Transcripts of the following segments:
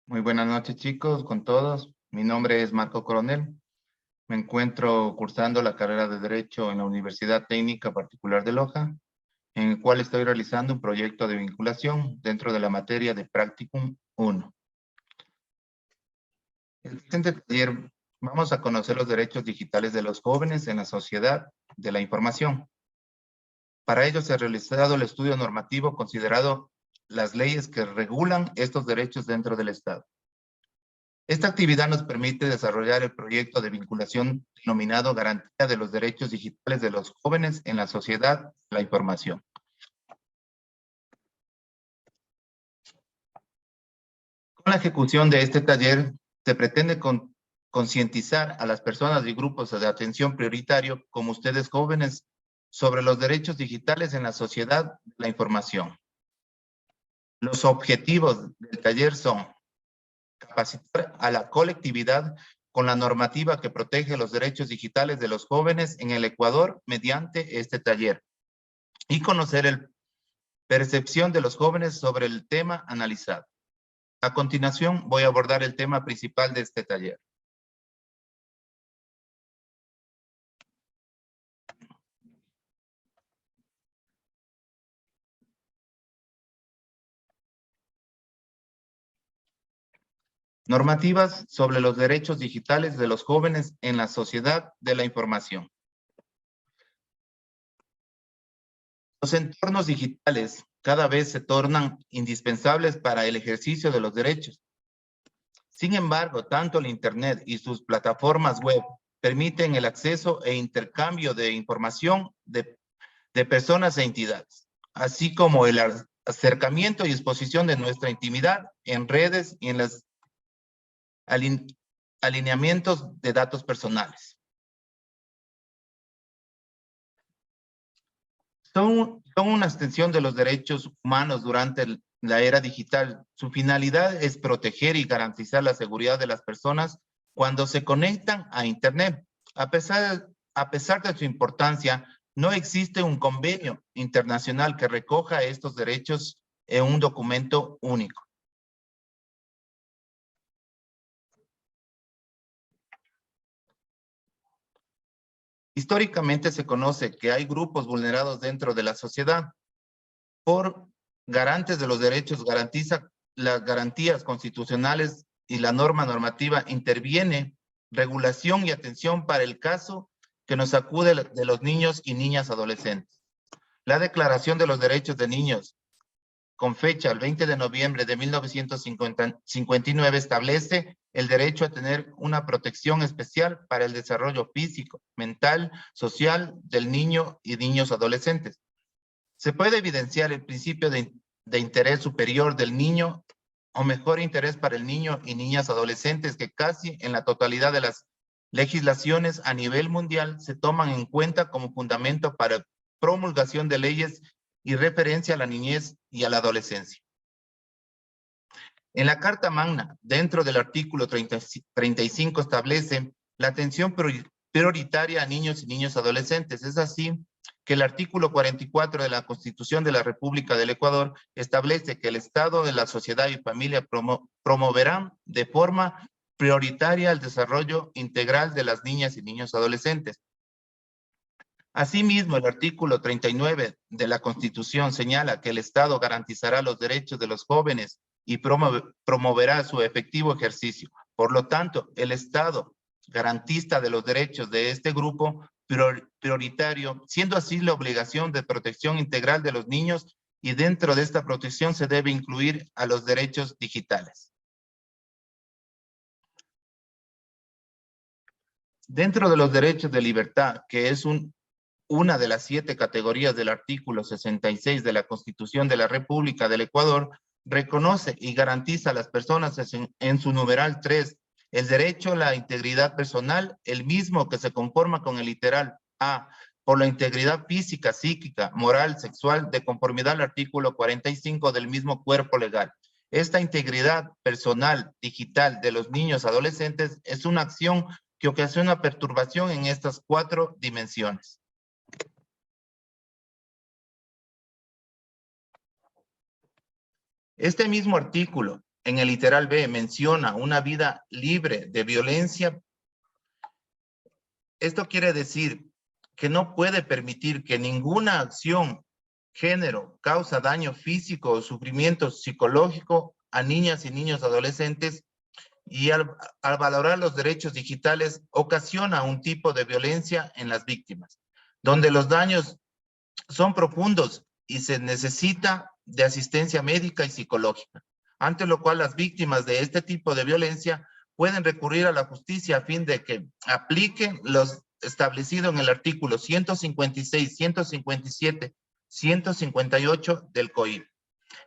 Muy buenas noches, chicos, con todos. Mi nombre es Marco Coronel. Me encuentro cursando la carrera de Derecho en la Universidad Técnica Particular de Loja, en el cual estoy realizando un proyecto de vinculación dentro de la materia de Practicum 1. En el presente taller vamos a conocer los derechos digitales de los jóvenes en la sociedad de la información. Para ello se ha realizado el estudio normativo considerado las leyes que regulan estos derechos dentro del Estado. Esta actividad nos permite desarrollar el proyecto de vinculación denominado Garantía de los Derechos Digitales de los Jóvenes en la Sociedad de la Información. Con la ejecución de este taller, se pretende concientizar a las personas y grupos de atención prioritario, como ustedes jóvenes, sobre los derechos digitales en la sociedad de la información. Los objetivos del taller son capacitar a la colectividad con la normativa que protege los derechos digitales de los jóvenes en el Ecuador mediante este taller y conocer la percepción de los jóvenes sobre el tema analizado. A continuación voy a abordar el tema principal de este taller. Normativas sobre los derechos digitales de los jóvenes en la sociedad de la información. Los entornos digitales cada vez se tornan indispensables para el ejercicio de los derechos. Sin embargo, tanto el Internet y sus plataformas web permiten el acceso e intercambio de información de personas e entidades, así como el acercamiento y exposición de nuestra intimidad en redes y en los alineamientos de datos personales. Son una extensión de los derechos humanos durante la era digital. Su finalidad es proteger y garantizar la seguridad de las personas cuando se conectan a Internet. A pesar de su importancia, no existe un convenio internacional que recoja estos derechos en un documento único. Históricamente se conoce que hay grupos vulnerados dentro de la sociedad. Por garantes de los derechos, garantiza las garantías constitucionales y la norma normativa interviene regulación y atención para el caso que nos acude de los niños y niñas adolescentes. La Declaración de los Derechos de Niños, con fecha el 20 de noviembre de 1959, establece el derecho a tener una protección especial para el desarrollo físico, mental, social del niño y niños adolescentes. Se puede evidenciar el principio de interés superior del niño o mejor interés para el niño y niñas adolescentes que casi en la totalidad de las legislaciones a nivel mundial se toman en cuenta como fundamento para promulgación de leyes y referencia a la niñez y a la adolescencia. En la Carta Magna, dentro del artículo 35, establece la atención prioritaria a niños y niñas adolescentes. Es así que el artículo 44 de la Constitución de la República del Ecuador establece que el Estado de la sociedad y familia promoverán de forma prioritaria el desarrollo integral de las niñas y niños adolescentes. Asimismo, el artículo 39 de la Constitución señala que el Estado garantizará los derechos de los jóvenes y promoverá su efectivo ejercicio. Por lo tanto, el Estado garantista de los derechos de este grupo prioritario, siendo así la obligación de protección integral de los niños, y dentro de esta protección se debe incluir a los derechos digitales. Dentro de los derechos de libertad, que es una de las 7 categorías del artículo 66 de la Constitución de la República del Ecuador, reconoce y garantiza a las personas en su numeral 3 el derecho a la integridad personal, el mismo que se conforma con el literal A, por la integridad física, psíquica, moral, sexual, de conformidad al artículo 45 del mismo cuerpo legal. Esta integridad personal digital de los niños adolescentes es una acción que ocasiona perturbación en estas 4 dimensiones. Este mismo artículo en el literal B menciona una vida libre de violencia, esto quiere decir que no puede permitir que ninguna acción, género, causa daño físico o sufrimiento psicológico a niñas y niños adolescentes, y al valorar los derechos digitales ocasiona un tipo de violencia en las víctimas, donde los daños son profundos y se necesita de asistencia médica y psicológica, ante lo cual las víctimas de este tipo de violencia pueden recurrir a la justicia a fin de que apliquen los establecidos en el artículo 156, 157, 158 del COIP.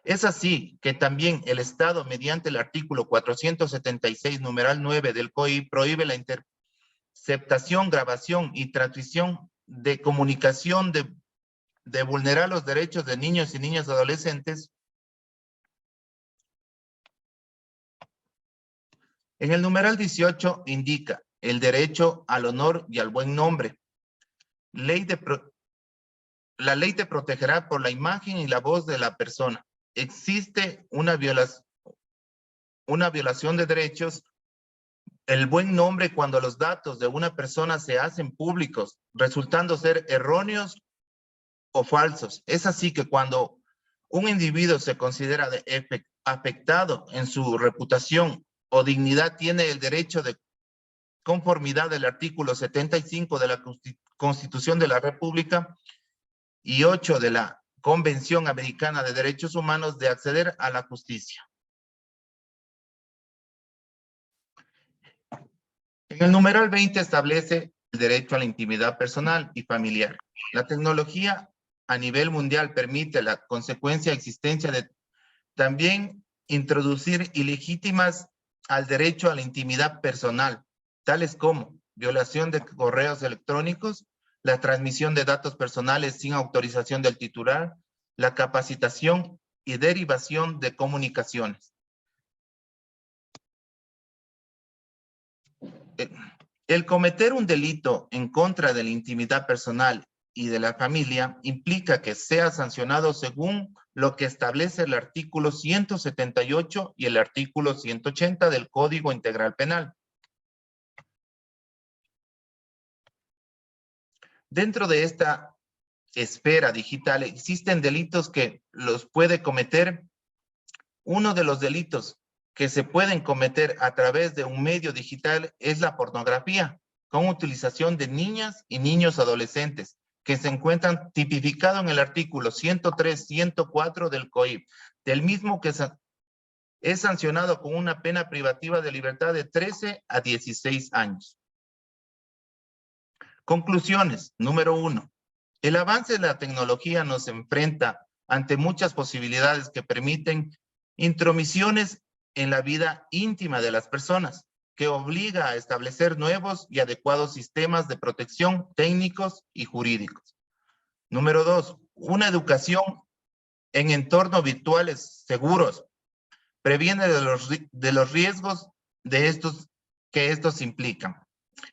Es así que también el Estado, mediante el artículo 476, numeral 9 del COIP, prohíbe la interceptación, grabación y transmisión de comunicación de vulnerar los derechos de niños y niñas adolescentes. En el numeral 18 indica el derecho al honor y al buen nombre. La ley te protegerá por la imagen y la voz de la persona. Existe una violación de derechos, el buen nombre, cuando los datos de una persona se hacen públicos, resultando ser erróneos o falsos. Es así que cuando un individuo se considera afectado en su reputación o dignidad, tiene el derecho de conformidad del artículo 75 de la Constitución de la República y 8 de la Convención Americana de Derechos Humanos de acceder a la justicia. En el numeral 20 establece el derecho a la intimidad personal y familiar. La tecnología a nivel mundial permite la consecuencia existencia de también introducir ilegítimas al derecho a la intimidad personal, tales como violación de correos electrónicos, la transmisión de datos personales sin autorización del titular, la capacitación y derivación de comunicaciones. El cometer un delito en contra de la intimidad personal y de la familia implica que sea sancionado según lo que establece el artículo 178 y el artículo 180 del Código Integral Penal. Dentro de esta esfera digital existen delitos que los puede cometer. Uno de los delitos que se pueden cometer a través de un medio digital es la pornografía, con utilización de niñas y niños adolescentes, que se encuentran tipificados en el artículo 103, 104 del COIP, del mismo que es sancionado con una pena privativa de libertad de 13 a 16 años. Conclusiones. Número 1. El avance de la tecnología nos enfrenta ante muchas posibilidades que permiten intromisiones en la vida íntima de las personas, que obliga a establecer nuevos y adecuados sistemas de protección técnicos y jurídicos. Número 2. Una educación en entornos virtuales seguros previene de los riesgos que estos implican,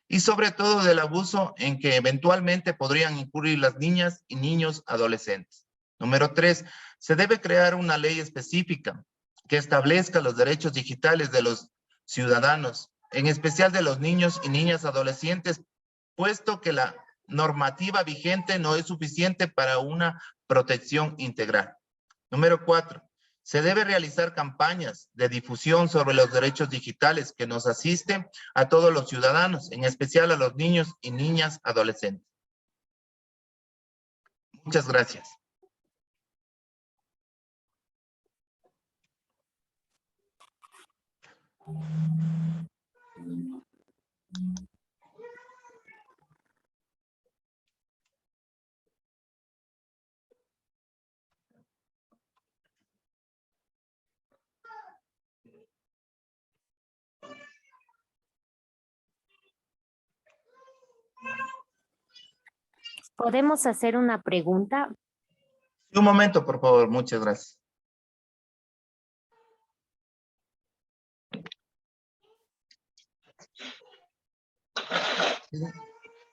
y sobre todo del abuso en que eventualmente podrían incurrir las niñas y niños adolescentes. Número 3, se debe crear una ley específica que establezca los derechos digitales de los ciudadanos, en especial de los niños y niñas adolescentes, puesto que la normativa vigente no es suficiente para una protección integral. Número 4, se debe realizar campañas de difusión sobre los derechos digitales que nos asisten a todos los ciudadanos, en especial a los niños y niñas adolescentes. Muchas gracias. ¿Podemos hacer una pregunta? Un momento, por favor. Muchas gracias.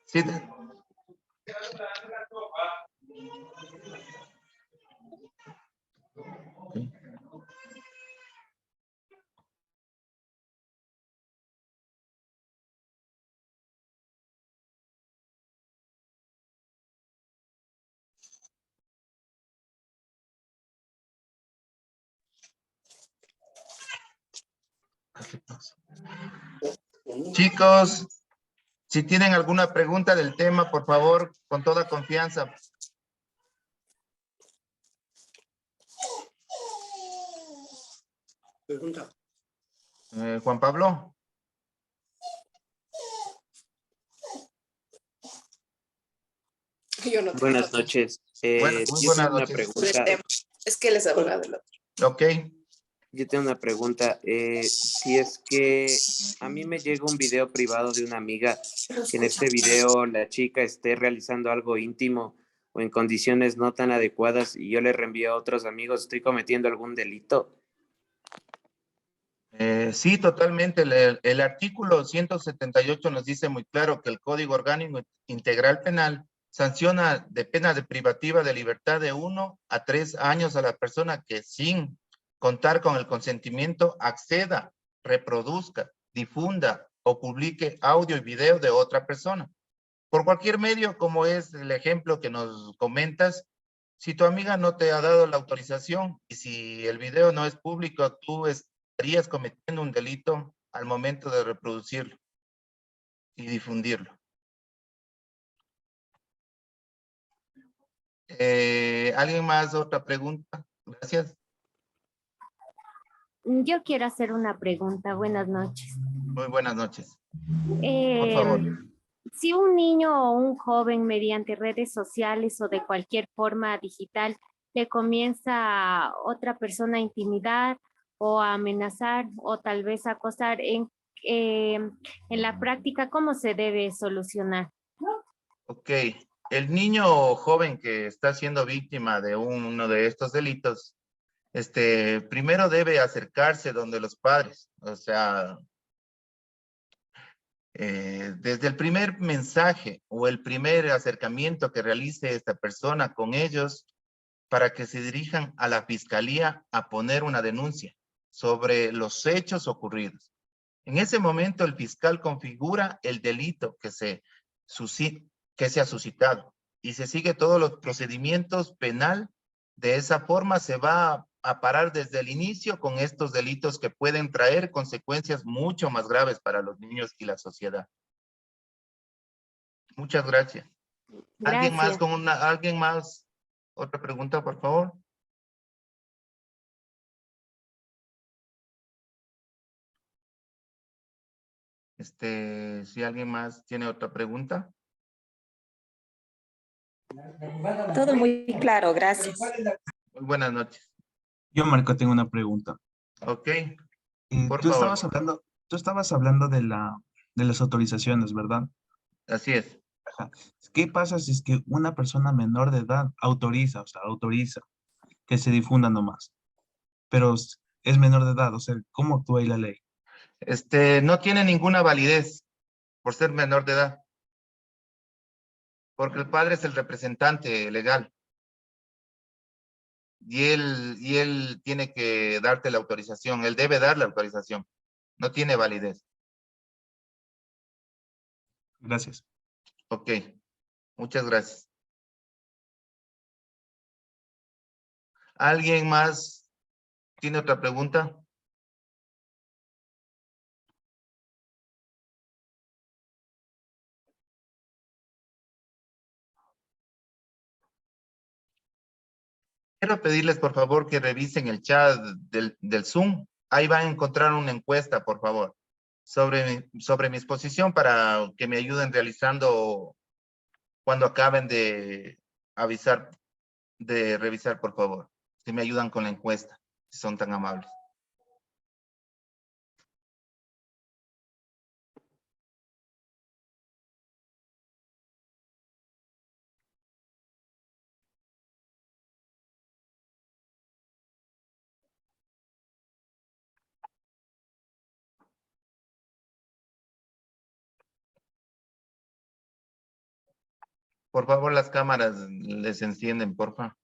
Sí. Chicos, si tienen alguna pregunta del tema, por favor, con toda confianza. Pregunta. Juan Pablo. Yo no tengo Buenas otro. noches. Muy Yo buenas tengo una noches. pregunta. Es que él es abogado del otro. Ok. Yo tengo una pregunta. Si es que a mí me llega un video privado de una amiga, que en este video la chica esté realizando algo íntimo o en condiciones no tan adecuadas y yo le reenvío a otros amigos, ¿estoy cometiendo algún delito? Sí, totalmente. El artículo 178 nos dice muy claro que el Código Orgánico Integral Penal sanciona de pena de privativa de libertad de 1 a 3 años a la persona que sin contar con el consentimiento acceda, reproduzca, difunda o publique audio y video de otra persona. Por cualquier medio, como es el ejemplo que nos comentas, si tu amiga no te ha dado la autorización y si el video no es público, tú estarías cometiendo un delito al momento de reproducirlo y difundirlo. ¿Alguien más? ¿Otra pregunta? Gracias. Yo quiero hacer una pregunta. Buenas noches. Muy buenas noches. Por Eh, favor. si un niño o un joven mediante redes sociales o de cualquier forma digital le comienza a otra persona a intimidar o a amenazar o tal vez a acosar en la práctica, ¿cómo se debe solucionar? Ok. El niño o joven que está siendo víctima de uno de estos delitos, primero debe acercarse donde los padres, o sea, desde el primer mensaje o el primer acercamiento que realice esta persona con ellos para que se dirijan a la fiscalía a poner una denuncia sobre los hechos ocurridos. En ese momento el fiscal configura el delito que se ha suscitado y se sigue todos los procedimientos penal. De esa forma se va a parar desde el inicio con estos delitos que pueden traer consecuencias mucho más graves para los niños y la sociedad. Muchas gracias. Gracias. ¿Alguien más? Otra pregunta, por favor. Si alguien más tiene otra pregunta. Todo muy claro, gracias. Muy buenas noches. Yo, Marco, tengo una pregunta. Ok, por Tú favor. estabas hablando de las autorizaciones, ¿verdad? Así es. Ajá. ¿Qué pasa si es que una persona menor de edad autoriza que se difunda nomás, pero es menor de edad? O sea, ¿cómo actúa ahí la ley? No tiene ninguna validez por ser menor de edad, porque el padre es el representante legal y él tiene que darte la autorización, él debe dar la autorización, no tiene validez. Gracias. Ok, muchas gracias. ¿Alguien más tiene otra pregunta? Quiero pedirles, por favor, que revisen el chat del Zoom. Ahí van a encontrar una encuesta, por favor, sobre mi exposición para que me ayuden realizando cuando acaben de avisar, de revisar, por favor. Si me ayudan con la encuesta, si son tan amables. Por favor, las cámaras les encienden, por favor.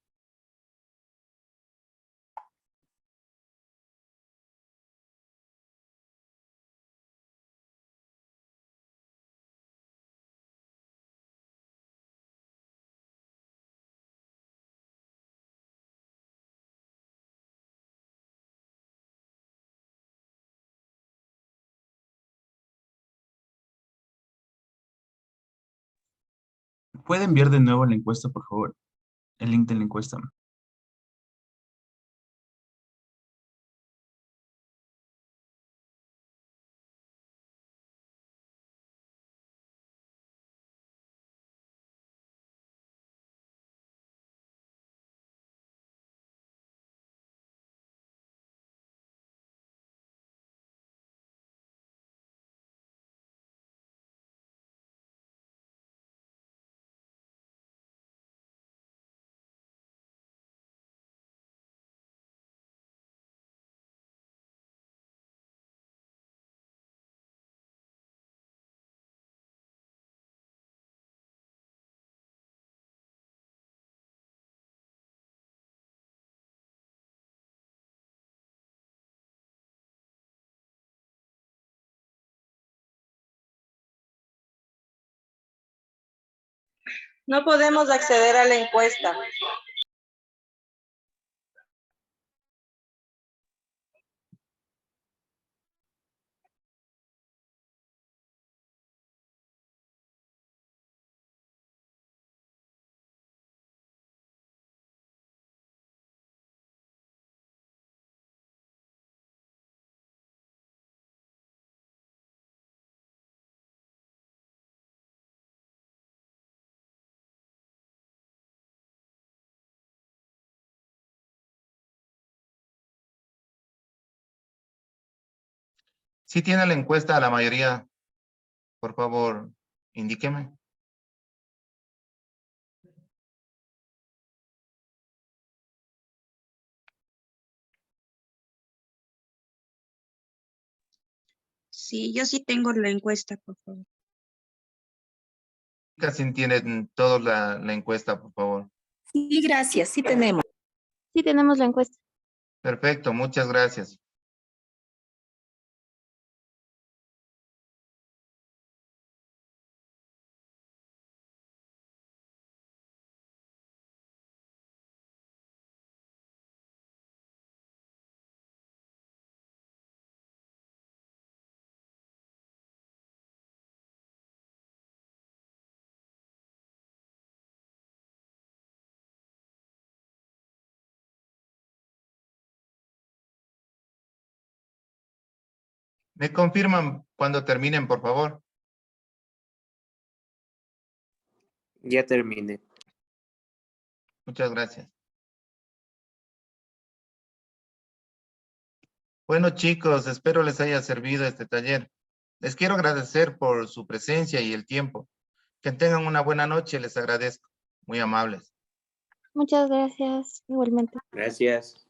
¿Puede enviar de nuevo la encuesta, por favor? El link de la encuesta. No podemos acceder a la encuesta. Si tiene la encuesta a la mayoría, por favor, indíqueme. Sí, yo sí tengo la encuesta, por favor. Casi tienen todos la encuesta, por favor. Sí, gracias, sí tenemos. Sí tenemos la encuesta. Perfecto, muchas gracias. ¿Me confirman cuando terminen, por favor? Ya terminé. Muchas gracias. Bueno, chicos, espero les haya servido este taller. Les quiero agradecer por su presencia y el tiempo. Que tengan una buena noche, les agradezco. Muy amables. Muchas gracias, igualmente. Gracias.